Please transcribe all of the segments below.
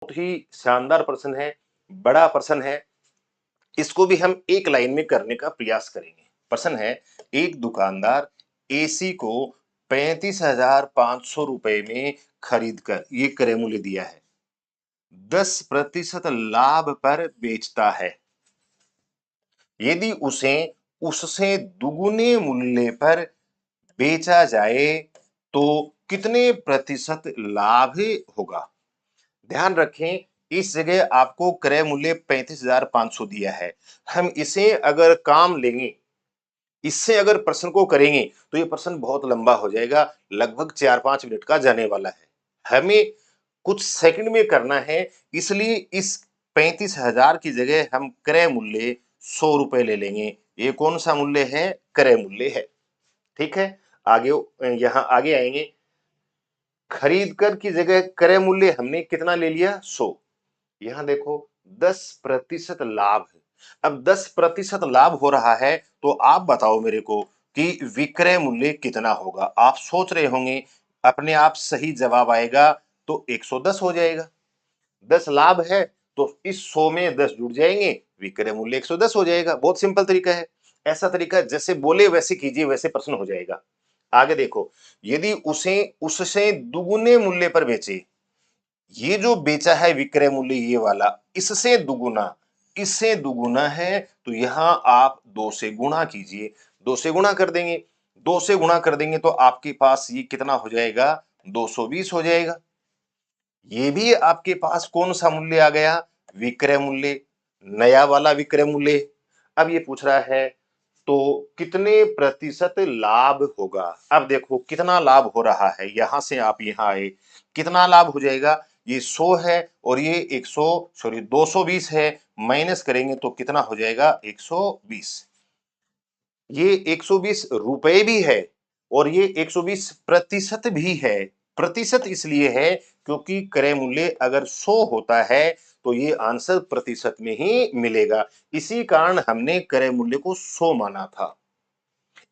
बहुत ही शानदार प्रश्न है, बड़ा प्रश्न है। इसको भी हम एक लाइन में करने का प्रयास करेंगे। प्रश्न है, एक दुकानदार एसी को 35,500 रुपए में खरीद कर ये क्रय मूल्य दिया है, 10% लाभ पर बेचता है। यदि उसे उससे दुगुने मूल्य पर बेचा जाए तो कितने प्रतिशत लाभ होगा? ध्यान रखें, इस जगह आपको क्रय मूल्य 35,500 दिया है। हम इसे अगर काम लेंगे, इससे अगर प्रश्न को करेंगे तो ये प्रश्न बहुत लंबा हो जाएगा, लगभग 4-5 मिनट का जाने वाला है। हमें कुछ सेकंड में करना है, इसलिए इस 35,000 की जगह हम क्रय मूल्य 100 रुपए ले लेंगे। ये कौन सा मूल्य है? क्रय मूल्य है। ठीक है, आगे यहां आगे आएंगे। खरीद कर की जगह क्रय मूल्य हमने कितना ले लिया? 100। यहां देखो 10% लाभ है। अब 10% लाभ हो रहा है तो आप बताओ मेरे को कि विक्रय मूल्य कितना होगा? आप सोच रहे होंगे अपने आप सही जवाब आएगा तो 110 हो जाएगा। 10 लाभ है तो इस 100 में 10 जुड़ जाएंगे, विक्रय मूल्य 110 हो जाएगा। बहुत सिंपल तरीका है। ऐसा तरीका जैसे बोले वैसे कीजिए, वैसे प्रश्न हो जाएगा। आगे देखो, यदि उसे उससे दुगुने मूल्य पर बेचे, ये जो बेचा है विक्रय मूल्य ये वाला, इससे दुगुना, इससे दुगुना है तो यहां आप 2 से गुणा कीजिए। 2 से गुणा कर देंगे, 2 से गुणा कर देंगे तो आपके पास ये कितना हो जाएगा? 220 हो जाएगा। ये भी आपके पास कौन सा मूल्य आ गया? विक्रय मूल्य, नया वाला विक्रय मूल्य। अब ये पूछ रहा है तो कितने प्रतिशत लाभ होगा? अब देखो कितना लाभ हो रहा है, यहां से आप यहां आए, कितना लाभ हो जाएगा? ये 100 है और ये 100 सॉरी 220 है, माइनस करेंगे तो कितना हो जाएगा? 120। ये 120 रुपए भी है और ये 120 प्रतिशत भी है। प्रतिशत इसलिए है क्योंकि क्रय मूल्य अगर 100 होता है तो ये आंसर प्रतिशत में ही मिलेगा। इसी कारण हमने क्रय मूल्य को 100 माना था।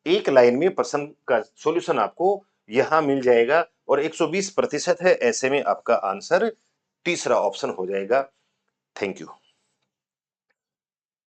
एक लाइन में प्रश्न का सॉल्यूशन आपको यहां मिल जाएगा और 120% है, ऐसे में आपका आंसर तीसरा ऑप्शन हो जाएगा। Thank you.